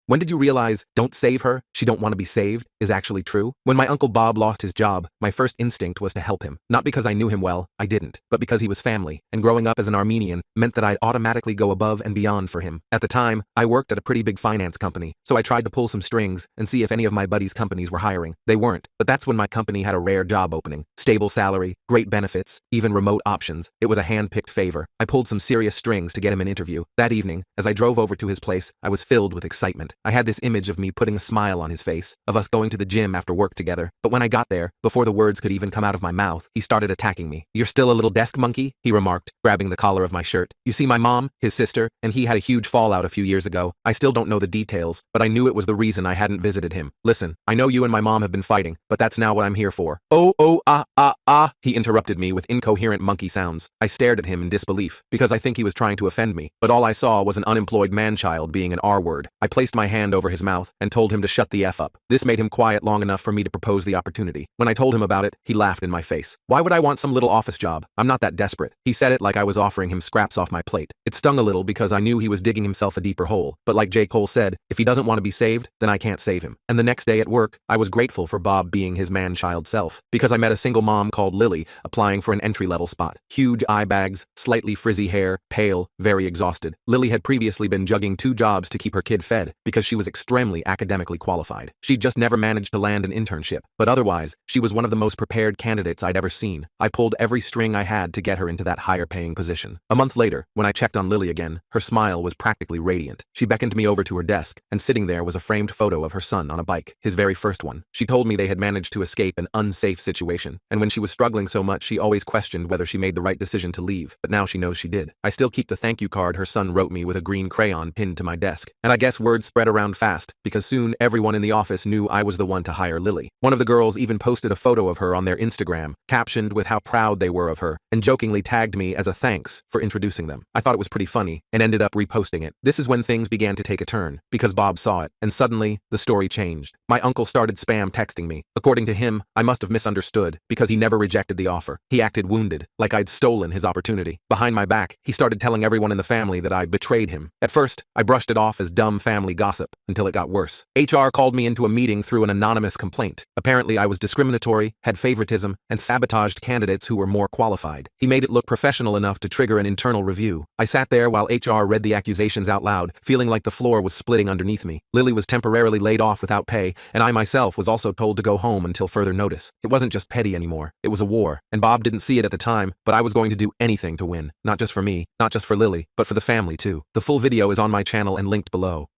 When did you realize, don't save her, she don't want to be saved, is actually true? When my Uncle Bob lost his job, my first instinct was to help him. Not because I knew him well, I didn't, but because he was family, and growing up as an Armenian meant that I'd automatically go above and beyond for him. At the time, I worked at a pretty big finance company, so I tried to pull some strings and see if any of my buddies' companies were hiring. They weren't, but that's when my company had a rare job opening. Stable salary, great benefits, even remote options. It was a hand-picked favor. I pulled some serious strings to get him an interview. That evening, as I drove over to his place, I was filled with excitement. I had this image of me putting a smile on his face, of us going to the gym after work together. But when I got there, before the words could even come out of my mouth, he started attacking me. "You're still a little desk monkey?" he remarked, grabbing the collar of my shirt. "You see, my mom, his sister, and he had a huge fallout a few years ago. I still don't know the details, but I knew it was the reason I hadn't visited him. Listen, I know you and my mom have been fighting, but that's now what I'm here for." He interrupted me with incoherent monkey sounds. I stared at him in disbelief, because I think he was trying to offend me, but all I saw was an unemployed man-child being an R-word. I placed my hand over his mouth and told him to shut the F up. This made him quiet long enough for me to propose the opportunity. When I told him about it, he laughed in my face. "Why would I want some little office job? I'm not that desperate." He said it like I was offering him scraps off my plate. It stung a little because I knew he was digging himself a deeper hole, but like J. Cole said, if he doesn't want to be saved, then I can't save him. And the next day at work, I was grateful for Bob being his man-child self, because I met a single mom called Lily applying for an entry-level spot. Huge eye bags, slightly frizzy hair, pale, very exhausted. Lily had previously been juggling 2 jobs to keep her kid fed because she was extremely academically qualified. She'd just never managed to land an internship, but otherwise, she was one of the most prepared candidates I'd ever seen. I pulled every string I had to get her into that higher-paying position. A month later, when I checked on Lily again, her smile was practically radiant. She beckoned me over to her desk, and sitting there was a framed photo of her son on a bike, his very first one. She told me they had managed to escape an unsafe situation, and when she was struggling so much, she always questioned whether she made the right decision to leave, but now she knows she did. I still keep the thank you card her son wrote me with a green crayon pinned to my desk, and I guess word spread around fast, because soon everyone in the office knew I was the one to hire Lily. One of the girls even posted a photo of her on their Instagram, captioned with how proud they were of her, and jokingly tagged me as a thanks for introducing them. I thought it was pretty funny, and ended up reposting it. This is when things began to take a turn, because Bob saw it, and suddenly, the story changed. My uncle started spam texting me. According to him, I must have misunderstood, because he never rejected the offer. He acted wounded, like I'd stolen his opportunity. Behind my back, he started telling everyone in the family that I betrayed him. At first, I brushed it off as dumb family gossip, until it got worse. HR called me into a meeting through an anonymous complaint. Apparently, I was discriminatory, had favoritism, and sabotaged candidates who were more qualified. He made it look professional enough to trigger an internal review. I sat there while HR read the accusations out loud, feeling like the floor was splitting underneath me. Lily was temporarily laid off without pay, and I myself was also told to go home until further notice. It wasn't just petty anymore. It was a war, and Bob didn't see it at the time, but I was going to do anything to win. Not just for me, not just for Lily, but for the family too. The full video is on my channel and linked below.